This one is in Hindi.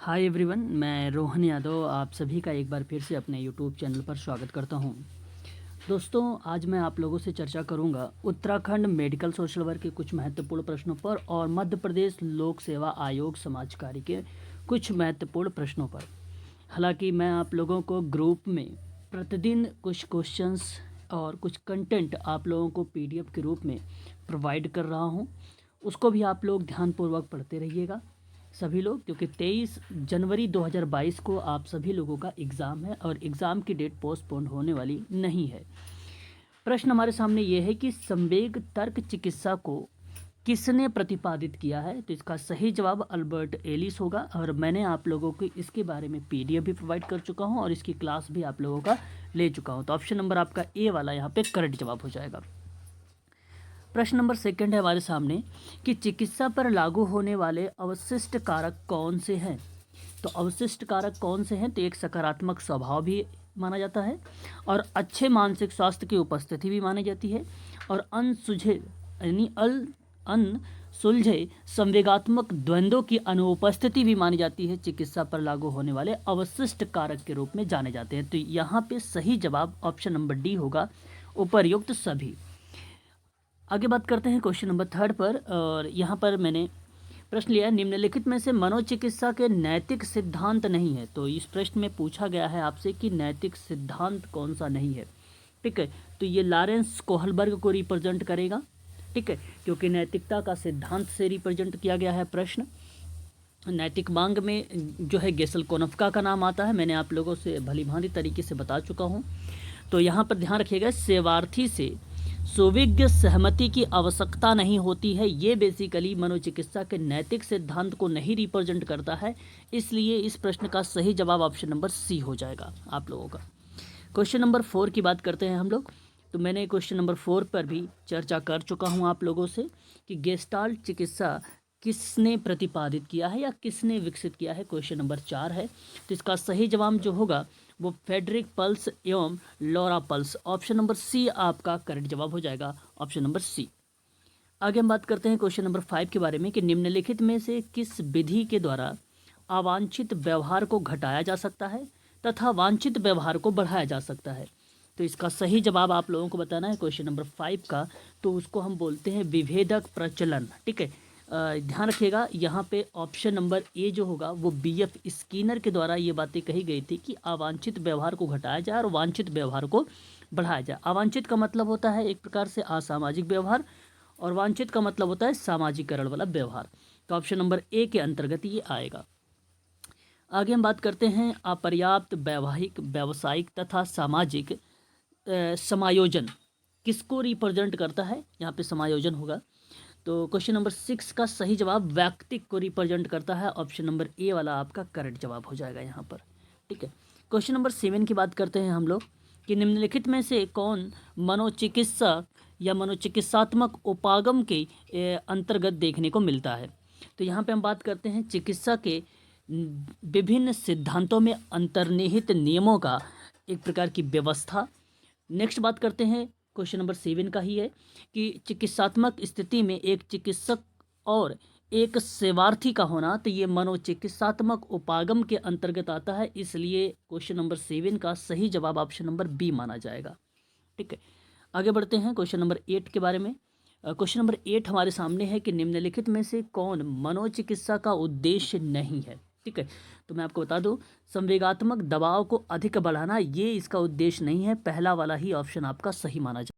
हाय एवरीवन, मैं रोहन यादव आप सभी का एक बार फिर से अपने यूट्यूब चैनल पर स्वागत करता हूं। दोस्तों, आज मैं आप लोगों से चर्चा करूंगा उत्तराखंड मेडिकल सोशल वर्क के कुछ महत्वपूर्ण प्रश्नों पर और मध्य प्रदेश लोक सेवा आयोग समाज कार्य के कुछ महत्वपूर्ण प्रश्नों पर। हालांकि मैं आप लोगों को ग्रुप में प्रतिदिन कुछ क्वेश्चंस और कुछ कंटेंट आप लोगों को पीडीएफ के रूप में प्रोवाइड कर रहा हूं, उसको भी आप लोग ध्यानपूर्वक पढ़ते रहिएगा सभी लोग, क्योंकि 23 जनवरी 2022 को आप सभी लोगों का एग्ज़ाम है और एग्ज़ाम की डेट पोस्टपोन होने वाली नहीं है। प्रश्न हमारे सामने ये है कि संवेग तर्क चिकित्सा को किसने प्रतिपादित किया है। तो इसका सही जवाब अल्बर्ट एलिस होगा और मैंने आप लोगों को इसके बारे में पीडीएफ भी प्रोवाइड कर चुका हूँ और इसकी क्लास भी आप लोगों का ले चुका हूँ। तो ऑप्शन नंबर आपका ए वाला यहाँ पे करेक्ट जवाब हो जाएगा। प्रश्न नंबर सेकंड है हमारे सामने कि चिकित्सा पर लागू होने वाले अवशिष्ट कारक कौन से हैं। तो अवशिष्ट कारक कौन से हैं, तो एक सकारात्मक स्वभाव भी माना जाता है और अच्छे मानसिक स्वास्थ्य की उपस्थिति भी मानी जाती है और अनसुलझे संवेगात्मक द्वंद्वों की अनुपस्थिति भी मानी जाती है। चिकित्सा पर लागू होने वाले अवशिष्ट कारक के रूप में जाने जाते हैं। तो यहाँ पे सही जवाब ऑप्शन नंबर डी होगा, उपर्युक्त सभी। आगे बात करते हैं क्वेश्चन नंबर थर्ड पर और यहाँ पर मैंने प्रश्न लिया है, निम्नलिखित में से मनोचिकित्सा के नैतिक सिद्धांत नहीं है। तो इस प्रश्न में पूछा गया है आपसे कि नैतिक सिद्धांत कौन सा नहीं है। ठीक है, तो ये लॉरेंस कोहलबर्ग को रिप्रेजेंट करेगा। ठीक है, क्योंकि नैतिकता का सिद्धांत से रिप्रेजेंट किया गया है प्रश्न। नैतिक मांग में जो है गेसलकोनफ्का का नाम आता है, मैंने आप लोगों से भलीभांति तरीके से बता चुका हूँ। तो यहाँ पर ध्यान रखिएगा, सेवार्थी से सुविज्ञ सहमति की आवश्यकता नहीं होती है। ये बेसिकली मनोचिकित्सा के नैतिक सिद्धांत को नहीं रिप्रेजेंट करता है, इसलिए इस प्रश्न का सही जवाब ऑप्शन नंबर सी हो जाएगा आप लोगों का। क्वेश्चन नंबर 4 की बात करते हैं हम लोग। तो मैंने क्वेश्चन नंबर 4 पर भी चर्चा कर चुका हूँ आप लोगों से कि गेस्टाल्ट चिकित्सा किसने प्रतिपादित किया है या किसने विकसित किया है। क्वेश्चन नंबर 4 है, तो इसका सही जवाब जो होगा वो फ्रेडरिक पल्स एवं Laura Perls, option number C आपका करेक्ट जवाब हो जाएगा, ऑप्शन नंबर सी। आगे हम बात करते हैं क्वेश्चन नंबर 5 के बारे में कि निम्नलिखित में से किस विधि के द्वारा अवांछित व्यवहार को घटाया जा सकता है तथा वांछित व्यवहार को बढ़ाया जा सकता है। तो इसका सही जवाब आप लोगों को बताना है क्वेश्चन नंबर 5 का। तो उसको हम बोलते हैं विभेदक प्रचलन। ठीक है, ध्यान रखिएगा, यहाँ पे ऑप्शन नंबर ए जो होगा वो बीएफ स्किनर के द्वारा ये बातें कही गई थी कि अवांछित व्यवहार को घटाया जाए और वांछित व्यवहार को बढ़ाया जाए। अवांछित का मतलब होता है एक प्रकार से असामाजिक व्यवहार और वांछित का मतलब होता है सामाजिकरण वाला व्यवहार। तो ऑप्शन नंबर ए के अंतर्गत ये आएगा। आगे हम बात करते हैं अपर्याप्त वैवाहिक, व्यवसायिक तथा सामाजिक समायोजन किसको रिप्रेजेंट करता है। यहाँ पे समायोजन होगा। तो क्वेश्चन नंबर 6 का सही जवाब व्यक्तिक को रिप्रेजेंट करता है, ऑप्शन नंबर ए वाला आपका करेक्ट जवाब हो जाएगा यहाँ पर। ठीक है, क्वेश्चन नंबर 7 की बात करते हैं हम लोग कि निम्नलिखित में से कौन मनोचिकित्सा या मनोचिकित्सात्मक उपागम के अंतर्गत देखने को मिलता है। तो यहाँ पे हम बात करते हैं चिकित्सा के विभिन्न सिद्धांतों में अंतर्निहित नियमों का एक प्रकार की व्यवस्था। नेक्स्ट बात करते हैं क्वेश्चन नंबर 7 का ही है कि चिकित्सात्मक स्थिति में एक चिकित्सक और एक सेवार्थी का होना, तो ये मनोचिकित्सात्मक उपागम के अंतर्गत आता है, इसलिए क्वेश्चन नंबर 7 का सही जवाब ऑप्शन नंबर बी माना जाएगा। ठीक है, आगे बढ़ते हैं क्वेश्चन नंबर 8 के बारे में। क्वेश्चन नंबर 8 हमारे सामने है कि निम्नलिखित में से कौन मनोचिकित्सा का उद्देश्य नहीं है। ठीक है, तो मैं आपको बता दूं, संवेगात्मक दबाव को अधिक बढ़ाना ये इसका उद्देश्य नहीं है। पहला वाला ही ऑप्शन आपका सही माना जाए।